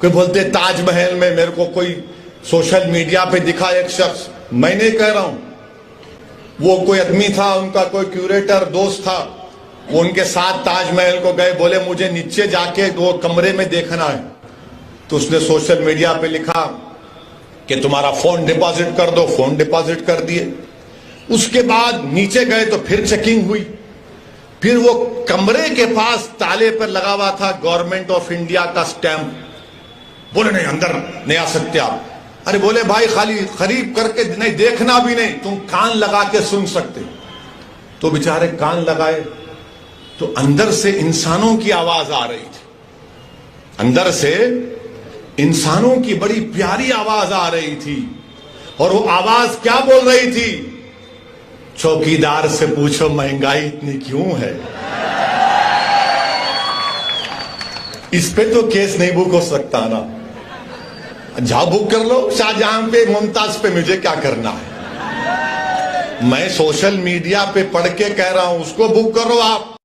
कोई बोलते ताजमहल में मेरे को कोई सोशल मीडिया पे दिखा एक शख्स, मैं नहीं कह रहा हूं, वो कोई आदमी था, उनका कोई क्यूरेटर दोस्त था, वो उनके साथ ताजमहल को गए, बोले मुझे नीचे जाके वो कमरे में देखना है। तो उसने सोशल मीडिया पे लिखा कि तुम्हारा फोन डिपॉजिट कर दो, फोन डिपॉजिट कर दिए। उसके बाद नीचे गए तो फिर चेकिंग हुई, फिर वो कमरे के पास ताले पर लगा हुआ था गवर्नमेंट ऑफ इंडिया का स्टैंप। बोले नहीं अंदर नहीं आ सकते आप। अरे बोले भाई खाली खरीब करके नहीं, देखना भी नहीं, तुम कान लगा के सुन सकते। तो बेचारे कान लगाए तो अंदर से इंसानों की आवाज आ रही थी, अंदर से इंसानों की बड़ी प्यारी आवाज आ रही थी। और वो आवाज क्या बोल रही थी? चौकीदार से पूछो महंगाई इतनी क्यों है। इस पे तो केस नहीं बुक हो सकता ना, जाओ बुक कर लो शाहजहां पे, मुमताज पे, मुझे क्या करना है। मैं सोशल मीडिया पे पढ़ के कह रहा हूं, उसको बुक करो आप।